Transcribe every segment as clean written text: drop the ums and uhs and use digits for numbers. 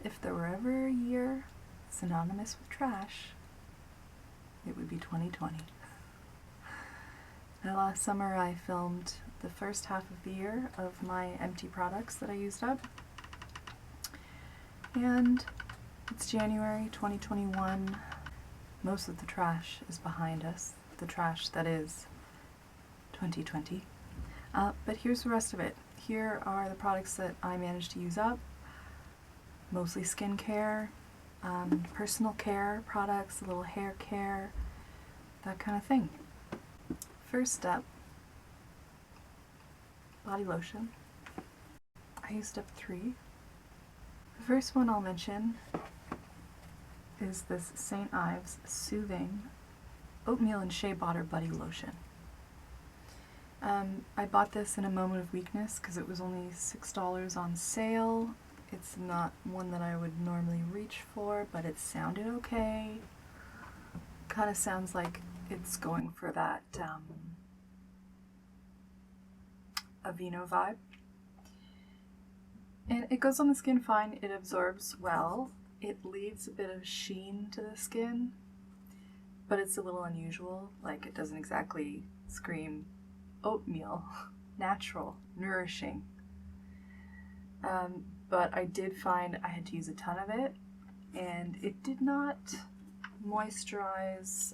If there were ever a year synonymous with trash, it would be 2020. Now, last summer I filmed the first half of the year of my empty products that I used up. And it's January 2021. Most of the trash is behind us. The trash that is 2020. But here's the rest of it. Here are the products that I managed to use up. Mostly skincare, personal care products, a little hair care, that kind of thing. First up, body lotion. I used up 3. The first one I'll mention is this St. Ives Soothing Oatmeal and Shea Butter Body Lotion. I bought this in a moment of weakness because it was only $6 on sale. It's not one that I would normally reach for, but it sounded okay. Kind of sounds like it's going for that Aveeno vibe. And it goes on the skin fine, it absorbs well. It leaves a bit of sheen to the skin, but it's a little unusual. Like, it doesn't exactly scream oatmeal, natural, nourishing. But I did find I had to use a ton of it, and it did not moisturize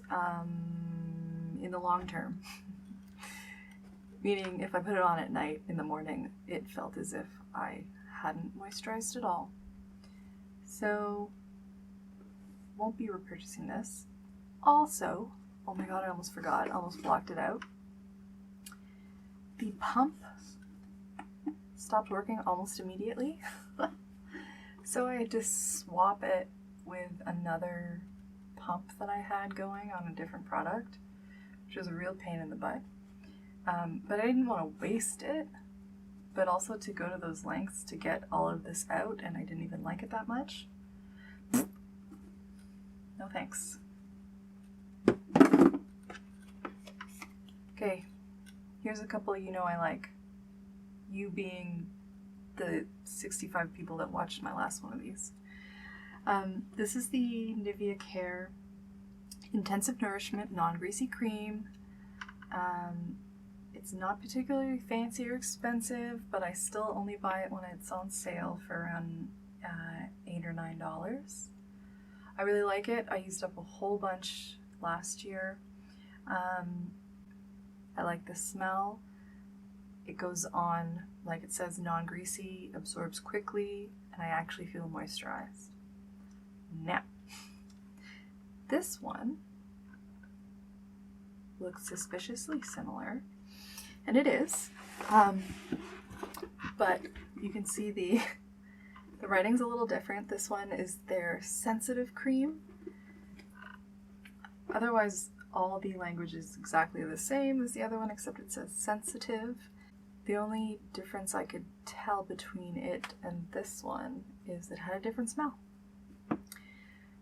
in the long term. Meaning, if I put it on at night, in the morning, it felt as if I hadn't moisturized at all. So, won't be repurchasing this. Also, oh my god, I almost forgot, I almost blocked it out. The pump stopped working almost immediately. So I had to swap it with another pump that I had going on a different product, which was a real pain in the butt. But I didn't want to waste it, but also to go to those lengths to get all of this out, and I didn't even like it that much. No thanks. Okay, here's a couple you know I like. You being the 65 people that watched my last one of these. This is the Nivea Care Intensive Nourishment Non-Greasy Cream. It's not particularly fancy or expensive, but I still only buy it when it's on sale for around $8 or $9. I really like it. I used up a whole bunch last year. I like the smell. It goes on, like it says, non-greasy, absorbs quickly, and I actually feel moisturized. Now, this one looks suspiciously similar, and it is, but you can see the writing's a little different. This one is their sensitive cream. Otherwise, all the language is exactly the same as the other one, except it says sensitive. The only difference I could tell between it and this one is it had a different smell.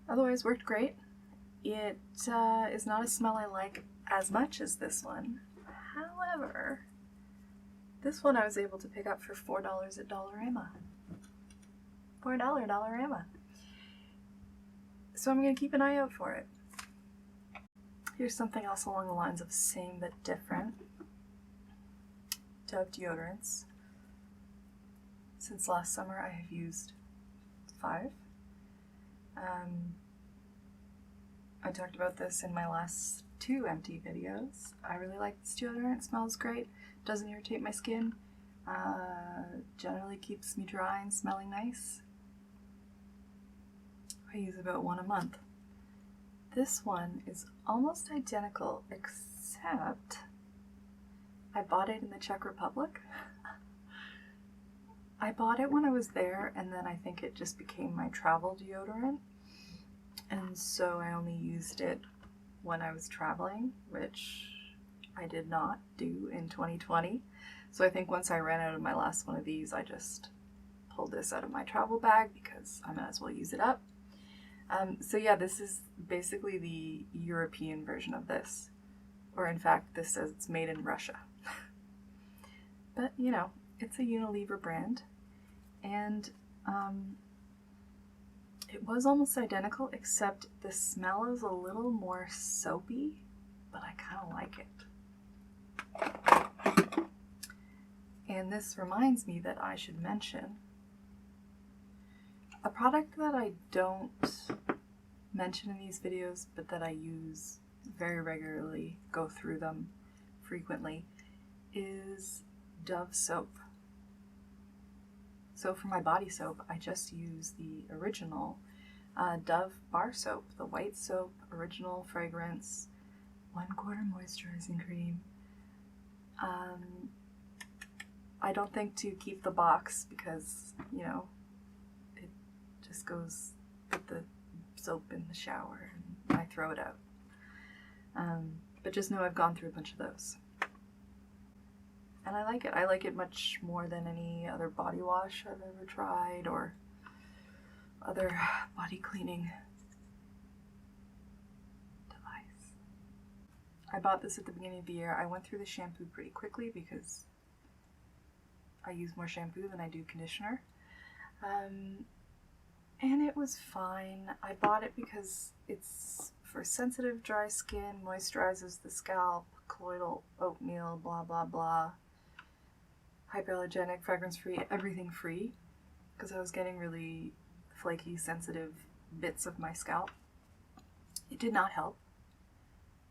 Otherwise, worked great. It is not a smell I like as much as this one. However, this one I was able to pick up for $4 at Dollarama. $4 Dollarama. So I'm going to keep an eye out for it. Here's something else along the lines of same but different. Dove deodorants. Since last summer I have used 5. I talked about this in my last 2 empty videos. I really like this deodorant. It smells great. Doesn't irritate my skin. Generally keeps me dry and smelling nice. I use about 1 a month. This one is almost identical, except I bought it in the Czech Republic. I bought it when I was there, and then I think it just became my travel deodorant. And so I only used it when I was traveling, which I did not do in 2020. So I think once I ran out of my last one of these, I just pulled this out of my travel bag because I might as well use it up. So yeah, this is basically the European version of this. Or in fact, this says it's made in Russia. But, you know, it's a Unilever brand. And It was almost identical, except the smell is a little more soapy, but I kind of like it. And this reminds me that I should mention a product that I don't mention in these videos, but that I use very regularly, go through them frequently, is Dove soap. So for my body soap, I just use the original Dove bar soap, the white soap, original fragrance, 1/4 moisturizing cream. I don't think to keep the box because, you know, it just goes with the soap in the shower and I throw it out. But just know I've gone through a bunch of those. And I like it. I like it much more than any other body wash I've ever tried or other body cleaning device. I bought this at the beginning of the year. I went through the shampoo pretty quickly because I use more shampoo than I do conditioner. And it was fine. I bought it because it's for sensitive dry skin, moisturizes the scalp, colloidal oatmeal, blah blah blah. Hypoallergenic, fragrance-free, everything free, because I was getting really flaky, sensitive bits of my scalp. It did not help.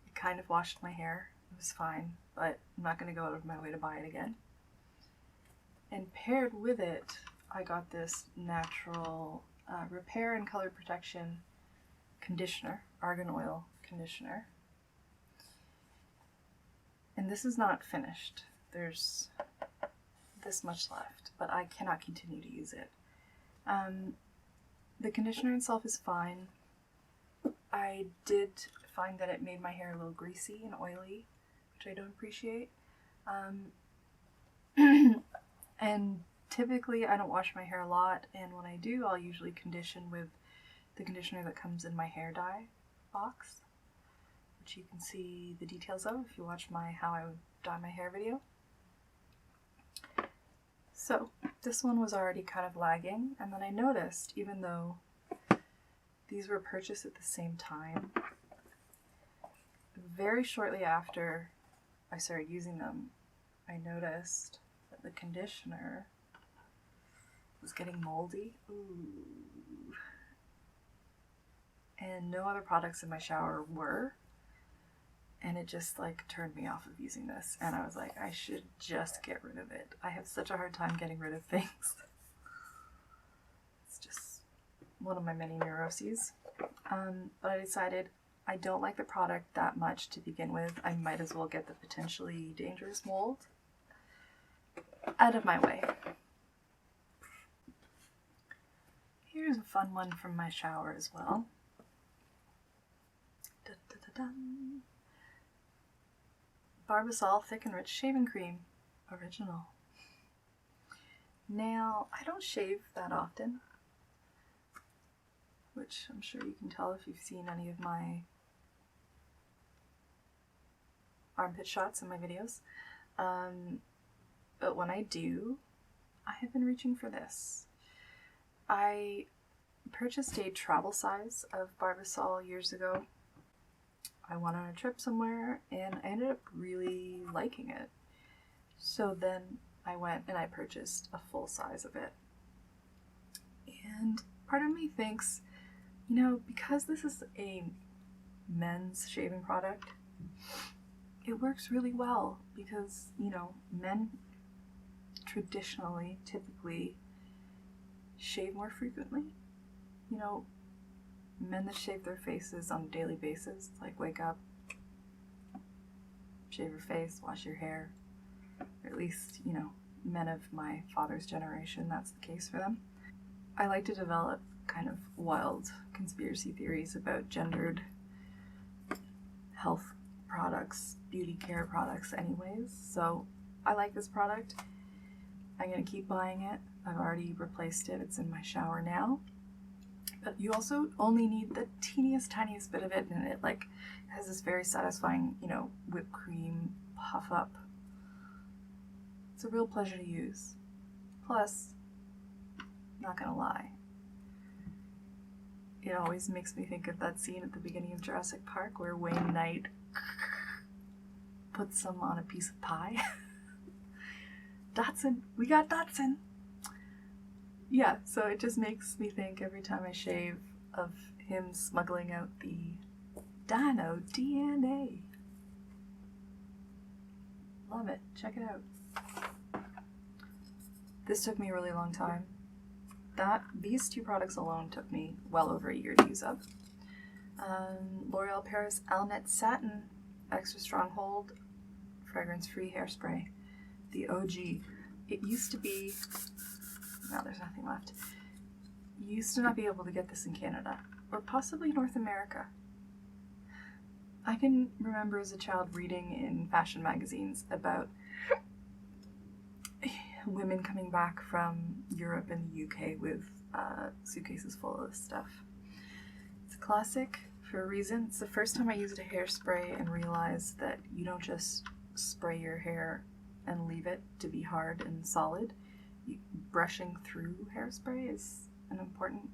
It kind of washed my hair. It was fine, but I'm not going to go out of my way to buy it again. And paired with it, I got this natural repair and color protection conditioner, argan oil conditioner. And this is not finished. There's this much left, but I cannot continue to use it. The conditioner itself is fine. I did find that it made my hair a little greasy and oily, which I don't appreciate. And typically I don't wash my hair a lot, and when I do, I'll usually condition with the conditioner that comes in my hair dye box, which you can see the details of if you watch my how I would dye my hair video. So this one was already kind of lagging, and then I noticed, even though these were purchased at the same time, very shortly after I started using them, I noticed that the conditioner was getting moldy. Ooh. And no other products in my shower were. And it just like turned me off of using this. And I was like, I should just get rid of it. I have such a hard time getting rid of things. It's just one of my many neuroses. But I decided I don't like the product that much to begin with. I might as well get the potentially dangerous mold out of my way. Here's a fun one from my shower as well. Da-da-da-dum. Barbasol Thick and Rich Shaving Cream, original. Now, I don't shave that often, which I'm sure you can tell if you've seen any of my armpit shots in my videos. But when I do, I have been reaching for this. I purchased a travel size of Barbasol years ago. I went on a trip somewhere and I ended up really liking it. So then I went and I purchased a full size of it. And part of me thinks, you know, because this is a men's shaving product, it works really well because, you know, men traditionally, typically shave more frequently. You know, men that shave their faces on a daily basis, like wake up, shave your face, wash your hair, or at least, you know, men of my father's generation, that's the case for them. I like to develop kind of wild conspiracy theories about gendered health products, beauty care products anyways, so I like this product. I'm going to keep buying it. I've already replaced it. It's in my shower now. But you also only need the tiniest bit of it, and it like has this very satisfying, you know, whipped cream puff up. It's a real pleasure to use. Plus, not gonna lie, it always makes me think of that scene at the beginning of Jurassic Park where Wayne Knight puts some on a piece of pie. Dotson, we got Dotson. Yeah, so it just makes me think every time I shave of him smuggling out the dino DNA. Love it. Check it out. This took me a really long time. These two products alone took me well over a year to use up. L'Oreal Paris Elnett Satin Extra Strong Hold Fragrance-Free Hairspray. The OG. It used to be... Now there's nothing left. You used to not be able to get this in Canada, or possibly North America. I can remember as a child reading in fashion magazines about women coming back from Europe and the UK with suitcases full of stuff. It's a classic for a reason. It's the first time I used a hairspray and realized that you don't just spray your hair and leave it to be hard and solid. Brushing through hairspray is an important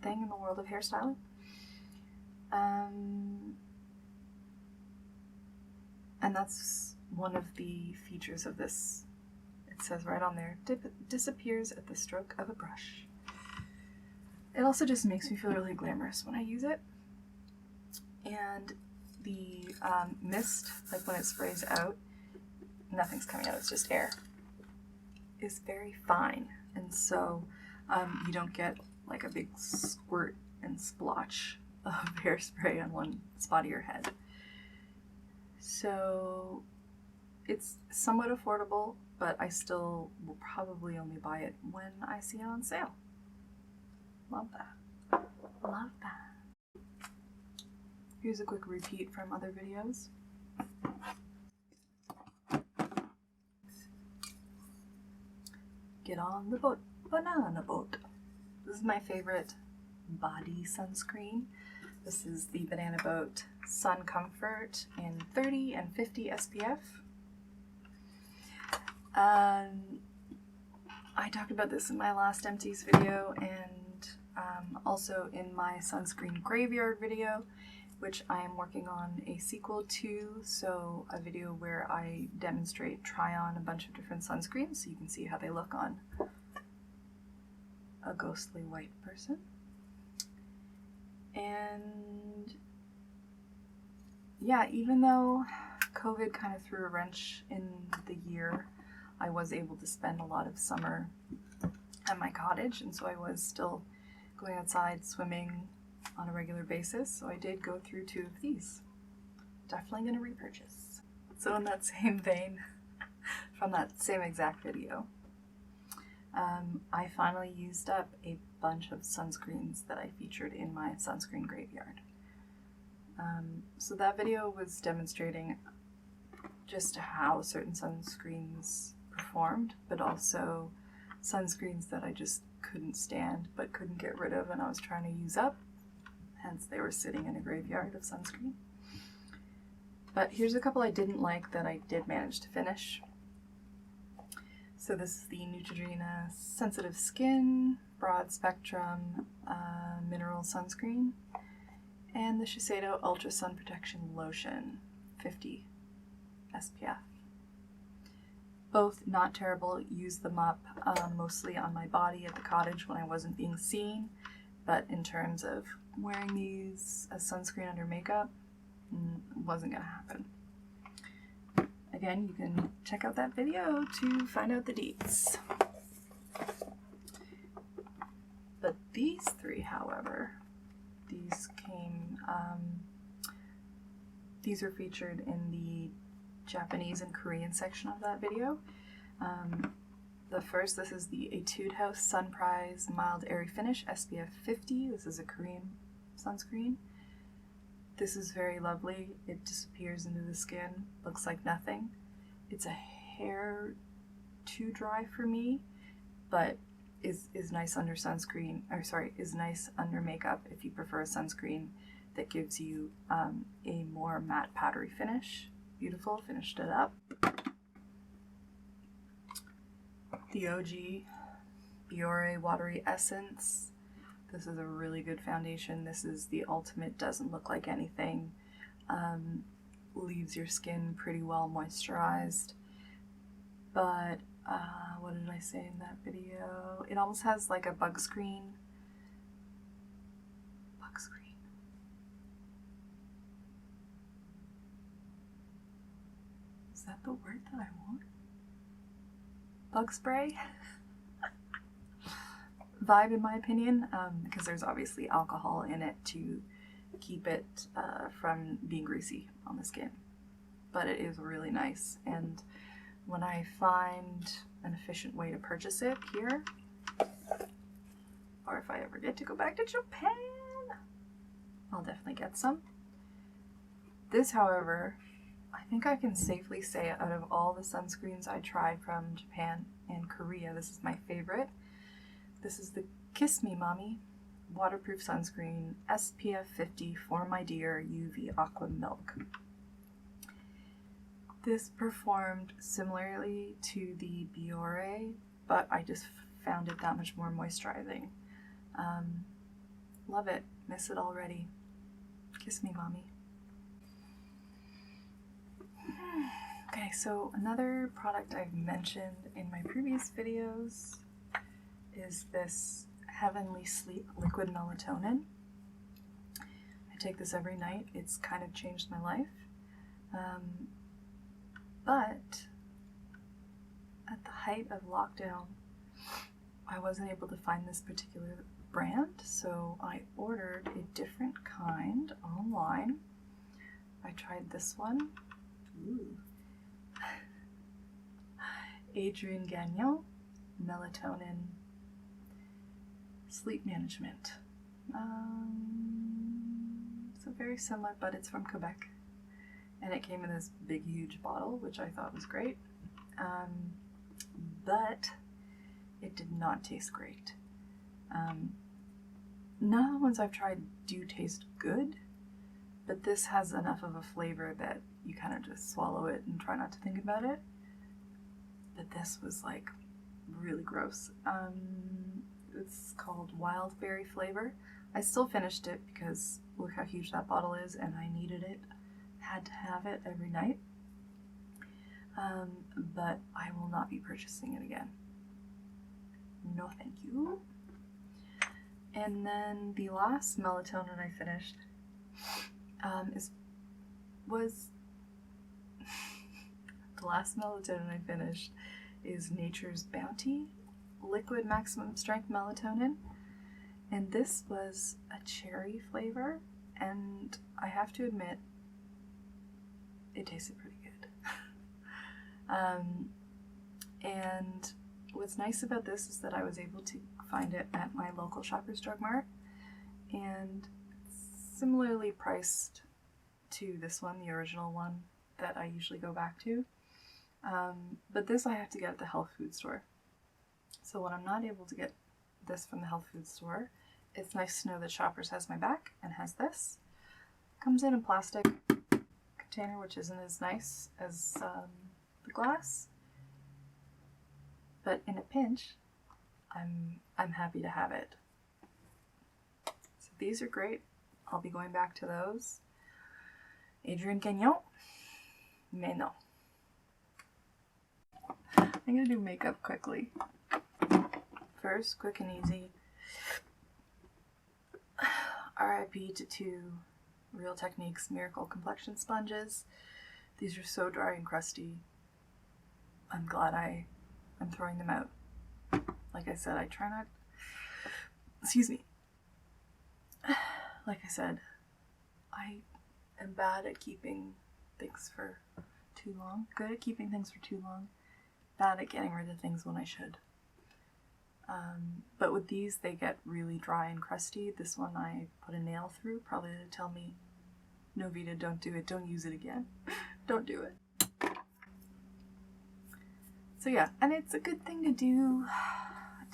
thing in the world of hairstyling. And that's one of the features of this. It says right on there, disappears at the stroke of a brush. It also just makes me feel really glamorous when I use it. And the mist, like when it sprays out, nothing's coming out, it's just air, is very fine. And so you don't get like a big squirt and splotch of hairspray on one spot of your head. So it's somewhat affordable, but I still will probably only buy it when I see it on sale. Love that. Love that. Here's a quick repeat from other videos. Get on the boat, banana boat. This is my favorite body sunscreen. This is the Banana Boat Sun Comfort in 30 and 50 SPF. I talked about this in my last Empties video and also in my sunscreen graveyard video, which I am working on a sequel to, so a video where I demonstrate, try on a bunch of different sunscreens so you can see how they look on a ghostly white person. And yeah, even though COVID kind of threw a wrench in the year, I was able to spend a lot of summer at my cottage, and so I was still going outside swimming on a regular basis, so I did go through 2 of these. Definitely going to repurchase. So in that same vein, from that same exact video, I finally used up a bunch of sunscreens that I featured in my sunscreen graveyard. So that video was demonstrating just how certain sunscreens performed, but also sunscreens that I just couldn't stand but couldn't get rid of and I was trying to use up. Hence they were sitting in a graveyard of sunscreen. But here's a couple I didn't like that I did manage to finish. So this is the Neutrogena Sensitive Skin Broad Spectrum Mineral Sunscreen and the Shiseido Ultra Sun Protection Lotion 50 SPF. Both not terrible. Used them up mostly on my body at the cottage when I wasn't being seen, but in terms of wearing these as sunscreen under makeup, wasn't gonna happen. Again, you can check out that video to find out the deets. But these 3, however, these were featured in the Japanese and Korean section of that video. The first, this is the Etude House Sunprise Mild Airy Finish SPF 50. This is a Korean sunscreen. This is very lovely. It disappears into the skin, looks like nothing. It's a hair too dry for me, but is nice under sunscreen, or sorry, is nice under makeup if you prefer a sunscreen that gives you a more matte powdery finish. Beautiful, finished it up. The OG Bioré Watery Essence. This is a really good foundation. This is the ultimate, doesn't look like anything. Leaves your skin pretty well moisturized. But, what did I say in that video? It almost has like a bug screen. Bug screen. Is that the word that I want? Bug spray? Vibe, in my opinion, because there's obviously alcohol in it to keep it from being greasy on the skin. But it is really nice, and when I find an efficient way to purchase it here, or if I ever get to go back to Japan, I'll definitely get some. This, however, I think I can safely say out of all the sunscreens I tried from Japan and Korea, this is my favorite. This is the Kiss Me Mommy waterproof sunscreen, SPF 50 for my dear UV Aqua Milk. This performed similarly to the Bioré, but I just found it that much more moisturizing. Love it. Miss it already. Kiss me, mommy. Okay, so another product I've mentioned in my previous videos is this Heavenly Sleep Liquid Melatonin. I take this every night. It's kind of changed my life. But at the height of lockdown, I wasn't able to find this particular brand, so I ordered a different kind online. I tried this one. Ooh. Adrien Gagnon Melatonin Sleep Management. So very similar, but it's from Quebec. And it came in this big, huge bottle, which I thought was great. But it did not taste great. None of the ones I've tried do taste good, but this has enough of a flavor that you kind of just swallow it and try not to think about it. But this was like really gross. It's called Wild Berry flavor. I still finished it because look how huge that bottle is and I needed it. Had to have it every night. But I will not be purchasing it again. No thank you. And then the last melatonin I finished the last melatonin I finished is Nature's Bounty Liquid Maximum Strength Melatonin. And this was a cherry flavor, and I have to admit, it tasted pretty good. And what's nice about this is that I was able to find it at my local Shoppers Drug Mart, and it's similarly priced to this one, the original one that I usually go back to. But this I have to get at the health food store. So when I'm not able to get this from the health food store, it's nice to know that Shoppers has my back and has this. Comes in a plastic container, which isn't as nice as the glass, but in a pinch, I'm happy to have it. So these are great. I'll be going back to those. Adrien Gagnon, mais non. I'm gonna do makeup quickly. First, quick and easy. RIP to 2 Real Techniques Miracle Complexion Sponges. These are so dry and crusty. I'm glad I'm throwing them out. Like I said, I try not... Excuse me. Like I said, I am bad at keeping things for too long. Good at keeping things for too long. Bad at getting rid of things when I should. But with these, they get really dry and crusty. This one I put a nail through, probably to tell me, no Vita, don't do it, don't use it again. Don't do it. So yeah, and it's a good thing to do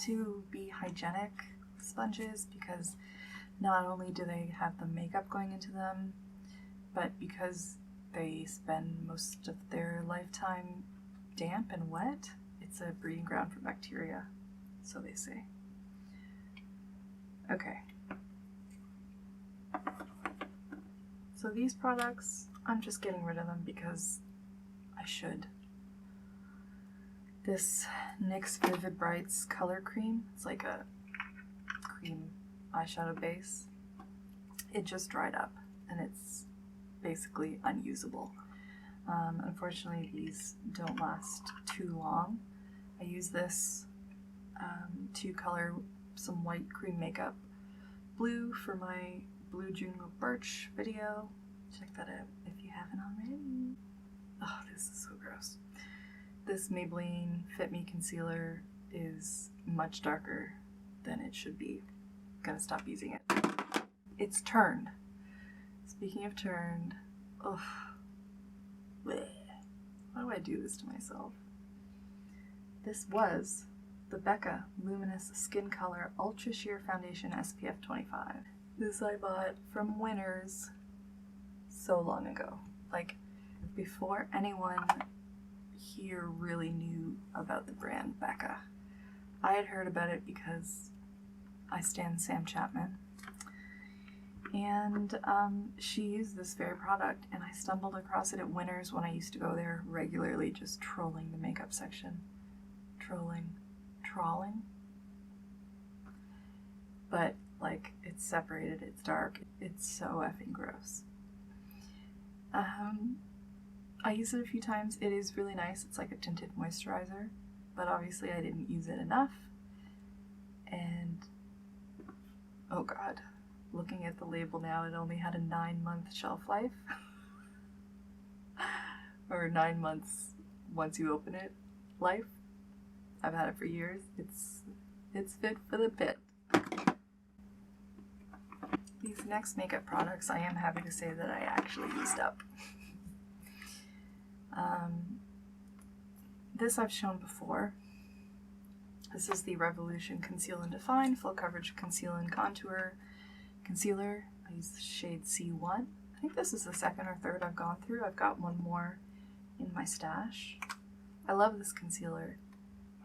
to be hygienic with sponges, because not only do they have the makeup going into them, but because they spend most of their lifetime damp and wet, it's a breeding ground for bacteria, so they say. Okay. So these products, I'm just getting rid of them because I should. This NYX Vivid Brights Color Cream, it's like a cream eyeshadow base. It just dried up and it's basically unusable. Unfortunately, these don't last too long. I use this to color some white cream makeup blue for my Blue Jungle Birch video. Check that out if you haven't already. Oh, this is so gross. This Maybelline Fit Me Concealer is much darker than it should be. I'm gonna stop using it. It's turned. Speaking of turned, ugh. Blech. Why do I do this to myself? This was the Becca Luminous Skin Color Ultra Sheer Foundation SPF 25. This I bought from Winners so long ago. Like, before anyone here really knew about the brand Becca. I had heard about it because I stan Sam Chapman. And she used this very product, and I stumbled across it at Winners when I used to go there regularly, just trolling the makeup section. Trawling. But, like, it's separated, it's dark, it's so effing gross. I used it a few times. It is really nice. It's like a tinted moisturizer, but obviously I didn't use it enough. And, oh god. Looking at the label now, it only had a 9-month shelf life. Or 9 months once you open it life. I've had it for years. It's fit for the pit. These next makeup products, I am happy to say that I actually used up. This I've shown before. This is the Revolution Conceal and Define Full Coverage Conceal and Contour Concealer. I use the shade C1. I think this is the second or third I've gone through. I've got one more in my stash. I love this concealer.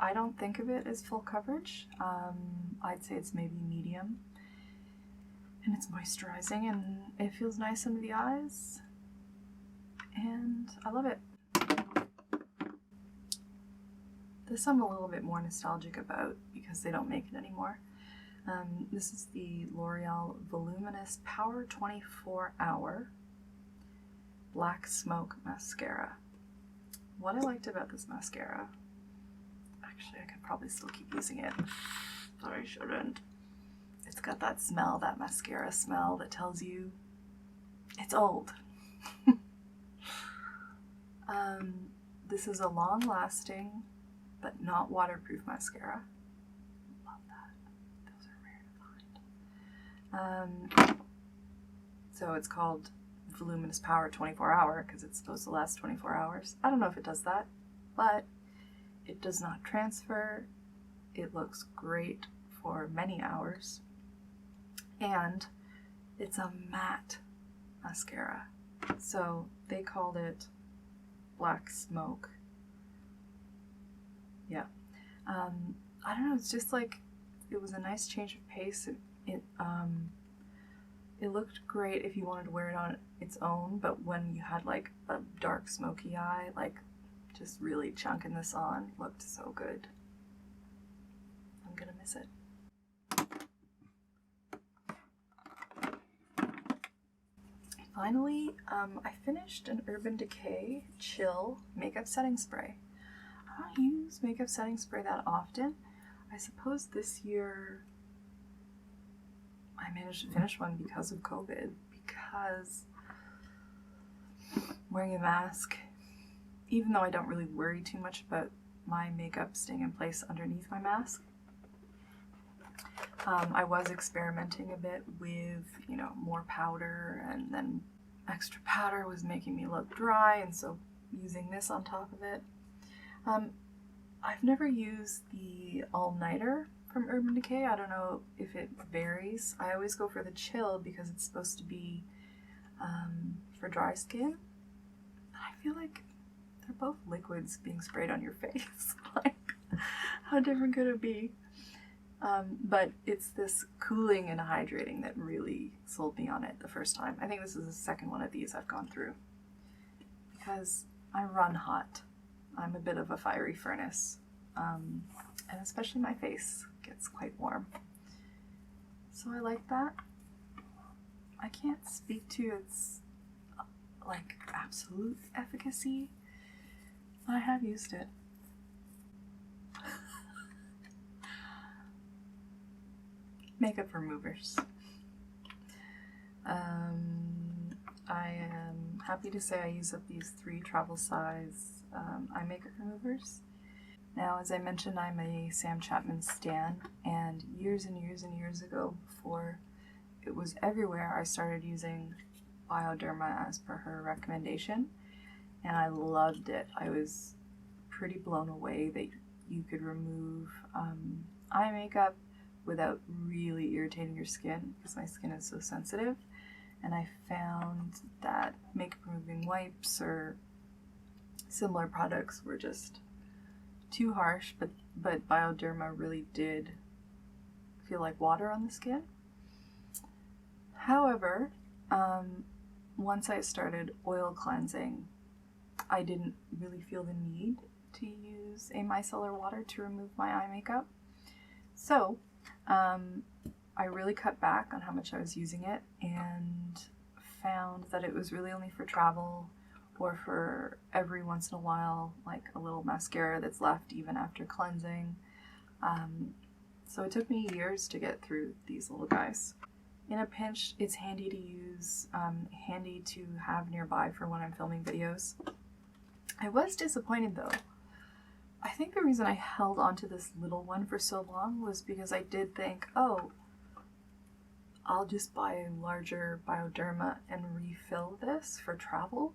I don't think of it as full coverage. I'd say it's maybe medium. And it's moisturizing and it feels nice under the eyes. And I love it. This I'm a little bit more nostalgic about because they don't make it anymore. This is the L'Oreal Voluminous Power 24 Hour Black Smoke Mascara. What I liked about this mascara, actually I could probably still keep using it, but I shouldn't. It's got that smell, that mascara smell that tells you it's old. This is a long-lasting but not waterproof mascara. Love that. Those are rare to find. So it's called Voluminous Power 24 Hour because it's supposed to last 24 hours. I don't know if it does that, but it does not transfer. It looks great for many hours. And it's a matte mascara. So they called it Black Smoke. Yeah. I don't know, it's just like, it was a nice change of pace. It looked great if you wanted to wear it on its own, but when you had like a dark smoky eye, like just really chunking this on, it looked so good. I'm gonna miss it. Finally, I finished an Urban Decay Chill Makeup Setting Spray. I don't use makeup setting spray that often. I suppose this year I managed to finish one because of COVID, because wearing a mask, even though I don't really worry too much about my makeup staying in place underneath my mask, I was experimenting a bit with, you know, more powder, and then extra powder was making me look dry, and so using this on top of it. I've never used the all-nighter from Urban Decay. I don't know if it varies. I always go for the chill because it's supposed to be for dry skin. I feel like they're both liquids being sprayed on your face. Like, how different could it be? But it's this cooling and hydrating that really sold me on it the first time. I think this is the second one of these I've gone through because I run hot. I'm a bit of a fiery furnace, and especially my face gets quite warm. So I like that. I can't speak to its like absolute efficacy. I have used it. Makeup removers. I am happy to say I use up these 3 travel size eye makeup removers. Now, as I mentioned, I'm a Sam Chapman stan, and years and years and years ago, before it was everywhere, I started using Bioderma as per her recommendation, and I loved it. I was pretty blown away that you could remove eye makeup without really irritating your skin, because my skin is so sensitive. And I found that makeup removing wipes or similar products were just too harsh, but Bioderma really did feel like water on the skin. However, once I started oil cleansing, I didn't really feel the need to use a micellar water to remove my eye makeup. So I really cut back on how much I was using it and found that it was really only for travel or for every once in a while, like a little mascara that's left even after cleansing. So it took me years to get through these little guys. In a pinch, it's handy to use, handy to have nearby for when I'm filming videos. I was disappointed though. I think the reason I held onto this little one for so long was because I did think, oh, I'll just buy a larger Bioderma and refill this for travel.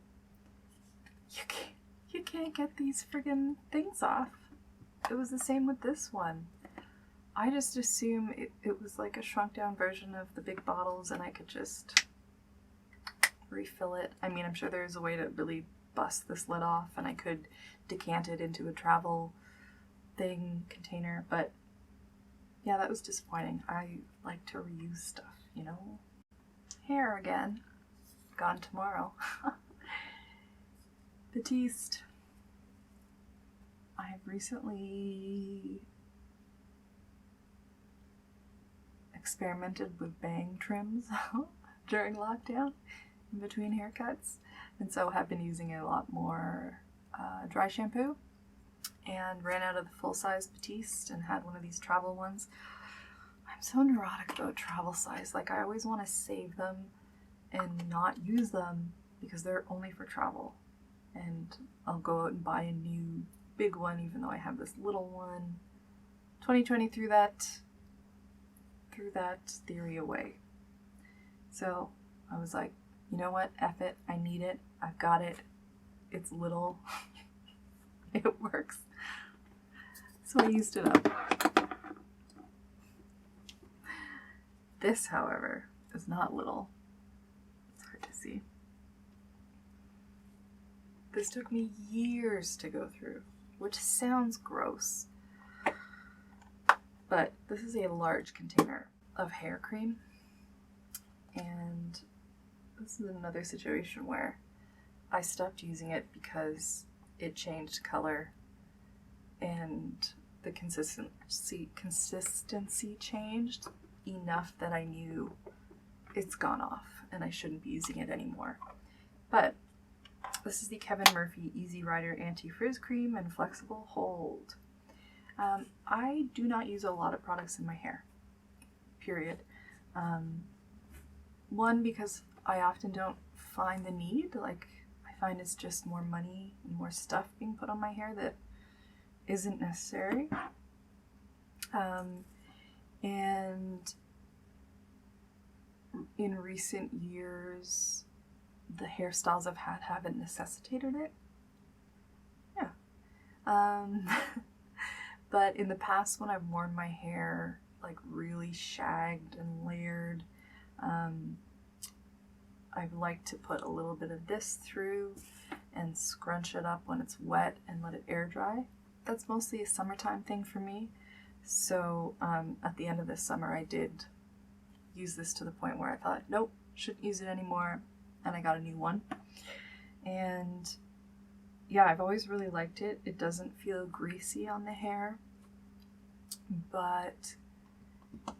You can't get these friggin' things off. It was the same with this one. I just assume it was like a shrunk down version of the big bottles and I could just refill it. I mean, I'm sure there's a way to really bust this lid off and I could decant it into a travel container, but yeah, that was disappointing. I like to reuse stuff, you know? Hair again. Gone tomorrow. Batiste. I have recently experimented with bang trims during lockdown in between haircuts, and so have been using a lot more dry shampoo, and ran out of the full-size Batiste and had one of these travel ones. I'm so neurotic about travel size. Like, I always want to save them and not use them because they're only for travel, and I'll go out and buy a new big one even though I have this little one. 2020 threw that theory away. So I was like, you know what, F it, I need it, I've got it, it's little, it works. So I used it up. This, however, is not little. It's hard to see. This took me years to go through, which sounds gross. But this is a large container of hair cream. And this is another situation where I stopped using it because it changed color and the consistency changed enough that I knew it's gone off and I shouldn't be using it anymore. But this is the Kevin Murphy Easy Rider Anti-Frizz Cream and Flexible Hold. I do not use a lot of products in my hair, period. One, because I often don't find the need. Like, I find it's just more money and more stuff being put on my hair that isn't necessary. And in recent years, the hairstyles I've had haven't necessitated it. Yeah. But in the past, when I've worn my hair like really shagged and layered, I've liked to put a little bit of this through and scrunch it up when it's wet and let it air dry. That's mostly a summertime thing for me. So at the end of this summer, I did use this to the point where I thought, nope, shouldn't use it anymore, and I got a new one. And yeah, I've always really liked it. It doesn't feel greasy on the hair, but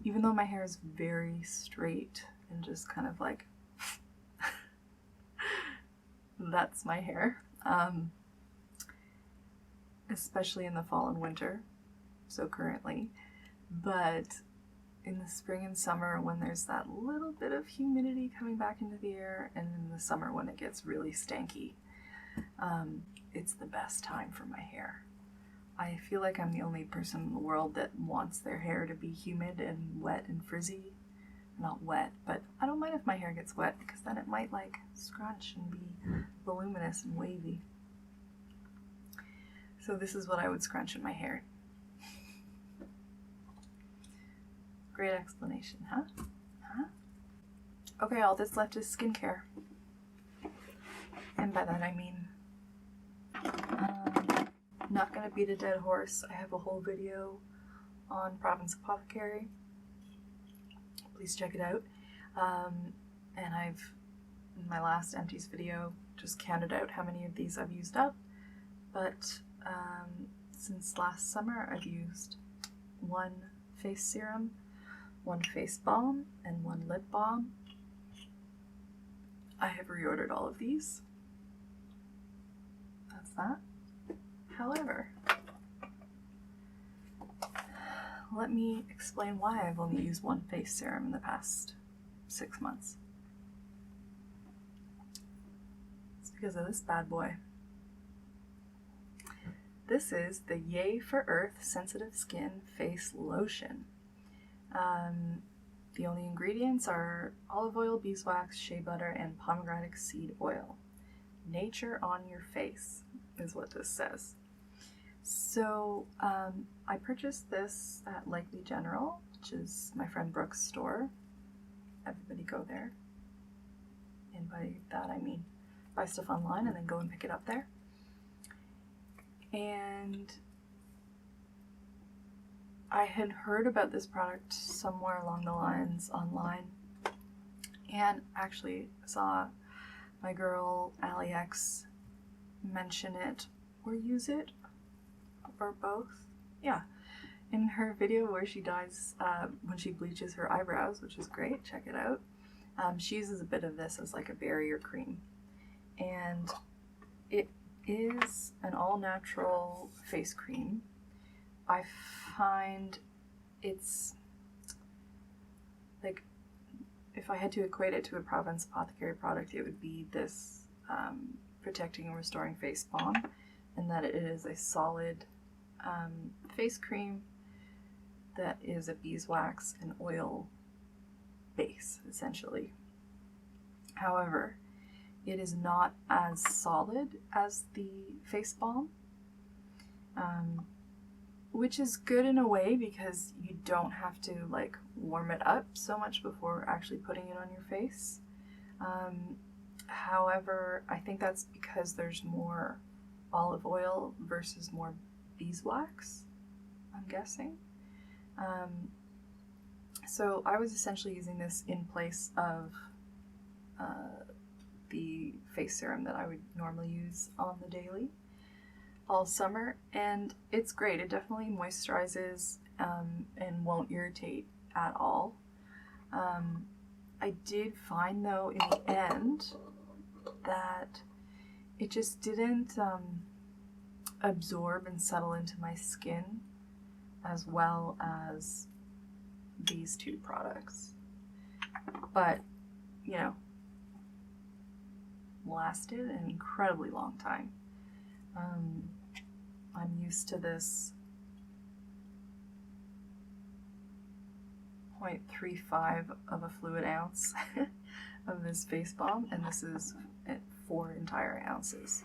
even though my hair is very straight and just kind of like, that's my hair, especially in the fall and winter, so currently, but in the spring and summer when there's that little bit of humidity coming back into the air, and in the summer when it gets really stanky, it's the best time for my hair. I feel like I'm the only person in the world that wants their hair to be humid and wet and frizzy. Not wet, but I don't mind if my hair gets wet because then it might like scrunch and be voluminous and wavy. So this is what I would scrunch in my hair. Great explanation, huh? Okay, all that's left is skincare. And by that I mean, not gonna beat a dead horse. I have a whole video on Province Apothecary. Please check it out. And I've, in my last Empties video, just counted out how many of these I've used up. But since last summer, I've used 1 face serum, 1 face balm, and 1 lip balm. I have reordered all of these. That's that. However, let me explain why I've only used 1 face serum in the past 6 months. It's because of this bad boy. This is the Yay for Earth Sensitive Skin Face Lotion. The only ingredients are olive oil, beeswax, shea butter, and pomegranate seed oil. Nature on your face is what this says. So I purchased this at Likely General, which is my friend Brooke's store. Everybody go there. And by that I mean buy stuff online and then go and pick it up there. And I had heard about this product somewhere along the lines online, and actually saw my girl AliX mention it or use it, or both. Yeah, in her video where she dyes, when she bleaches her eyebrows, which is great, check it out. She uses a bit of this as like a barrier cream, and it is an all-natural face cream. I find it's like, if I had to equate it to a Province Apothecary product, it would be this protecting and restoring face balm, and that it is a solid face cream that is a beeswax and oil base, essentially. However, it is not as solid as the face balm, which is good in a way because you don't have to like warm it up so much before actually putting it on your face. However, I think that's because there's more olive oil versus more beeswax, I'm guessing. So I was essentially using this in place of the face serum that I would normally use on the daily all summer, and it's great. It definitely moisturizes and won't irritate at all. I did find though in the end that it just didn't absorb and settle into my skin as well as these 2 products, but you know, lasted an incredibly long time. I'm used to this 0.35 of a fluid ounce of this face balm, and this is 4 entire ounces.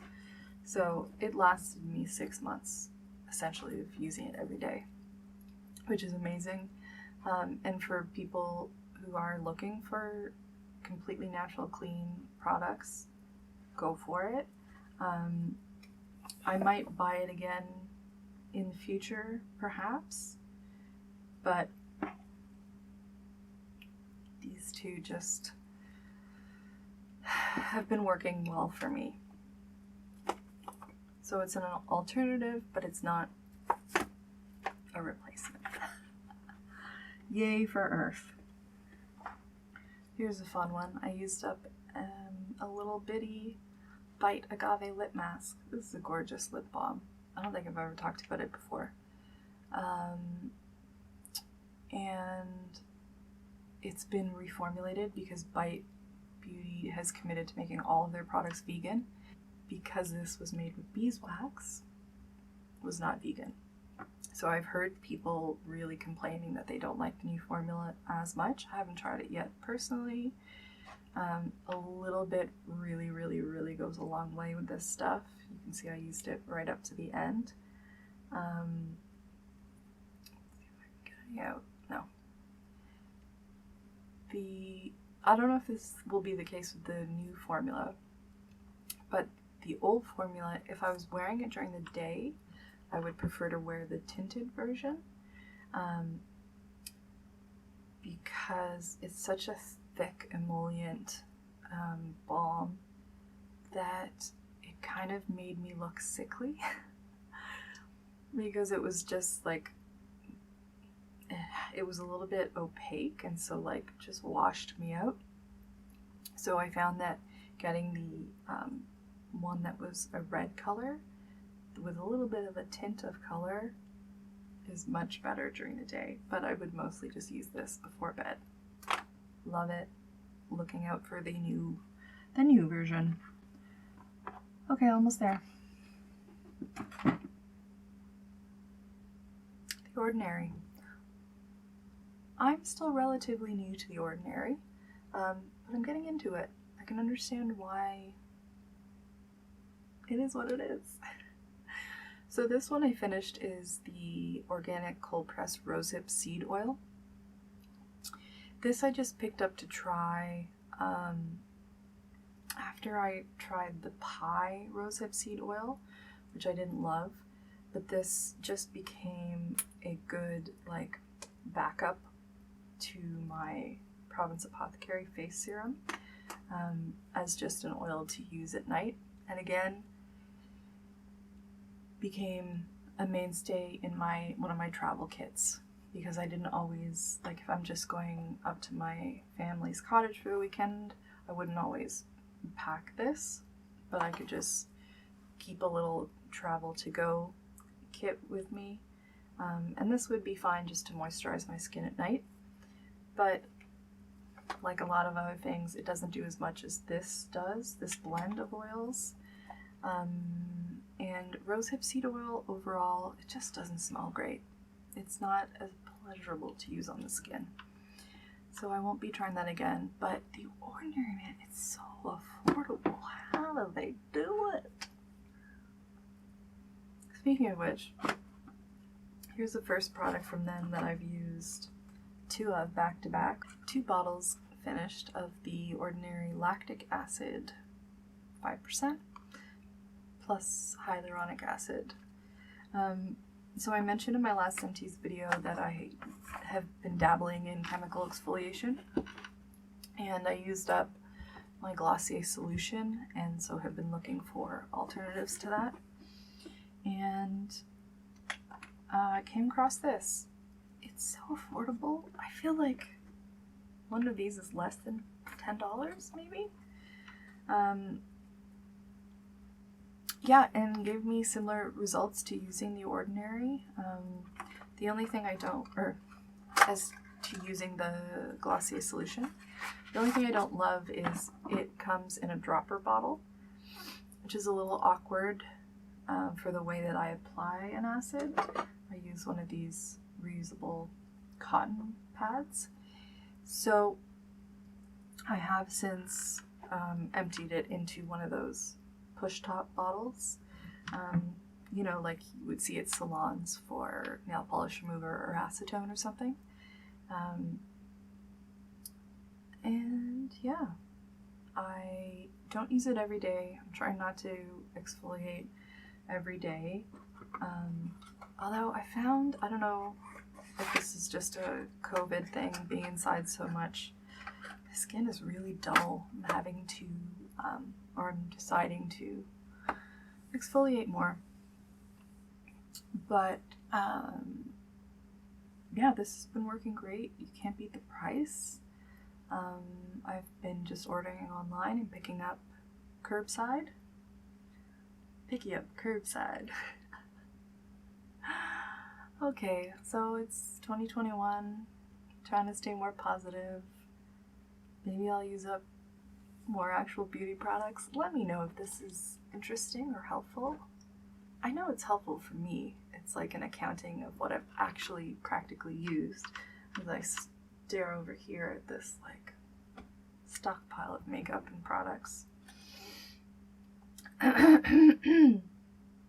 So it lasted me 6 months, essentially, of using it every day, which is amazing. And for people who are looking for completely natural, clean products, go for it. I might buy it again in the future, perhaps, but these two just have been working well for me. So it's an alternative, but it's not a replacement. Yay for Earth. Here's a fun one. I used up a little bitty Bite Agave lip mask. This is a gorgeous lip balm. I don't think I've ever talked about it before. And it's been reformulated because Bite Beauty has committed to making all of their products vegan. Because this was made with beeswax, it was not vegan. So I've heard people really complaining that they don't like the new formula as much. I haven't tried it yet personally. A little bit really goes a long way with this stuff. You can see I used it right up to the end. Let's see if I can get it out. No. I don't know if this will be the case with the new formula, but the old formula, if I was wearing it during the day, I would prefer to wear the tinted version, because it's such a thick emollient balm that it kind of made me look sickly because it was just like, it was a little bit opaque, and so like just washed me out. So I found that getting the one that was a red color with a little bit of a tint of color is much better during the day, but I would mostly just use this before bed. Love it. Looking out for the new version. Okay, almost there. The Ordinary. I'm still relatively new to The Ordinary, but I'm getting into it. I can understand why it is what it is. So this one I finished is the organic cold pressed rosehip seed oil. This I just picked up to try after I tried the pie rosehip seed oil, which I didn't love, but this just became a good like backup to my Province Apothecary face serum as just an oil to use at night. And again, became a mainstay in one of my travel kits, because I didn't always, like if I'm just going up to my family's cottage for the weekend, I wouldn't always pack this, but I could just keep a little travel to go kit with me. And this would be fine just to moisturize my skin at night. But like a lot of other things, it doesn't do as much as this does, this blend of oils. And rosehip seed oil overall, it just doesn't smell great. It's not as pleasurable to use on the skin. So I won't be trying that again, but The Ordinary, man, it's so affordable. How do they do it? Speaking of which, here's the first product from them that I've used two of back to back. 2 bottles finished of The Ordinary lactic acid, 5%, plus hyaluronic acid. So I mentioned in my last Empties video that I have been dabbling in chemical exfoliation, and I used up my Glossier solution, and so have been looking for alternatives to that. And I came across this. It's so affordable. I feel like one of these is less than $10 maybe. Yeah, and gave me similar results to using The Ordinary. The only thing as to using the Glossier solution, the only thing I don't love is it comes in a dropper bottle, which is a little awkward for the way that I apply an acid. I use one of these reusable cotton pads. So I have since emptied it into one of those push top bottles, you know, like you would see at salons for nail polish remover or acetone or something. And yeah, I don't use it every day. I'm trying not to exfoliate every day. Although I found, I don't know if this is just a COVID thing, being inside so much. My skin is really dull. I'm having to, or I'm deciding to exfoliate more. But, yeah, this has been working great. You can't beat the price. I've been just ordering online and picking up curbside. Okay, so it's 2021, trying to stay more positive. Maybe I'll use up more actual beauty products. Let me know if this is interesting or helpful. I know it's helpful for me. It's like an accounting of what I've actually practically used as I stare over here at this like stockpile of makeup and products.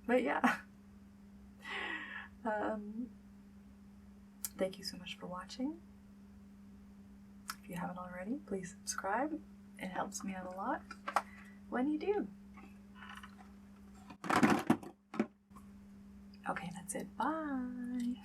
But yeah. Thank you so much for watching. If you haven't already, please subscribe. It helps me out a lot when you do. Okay, that's it. Bye.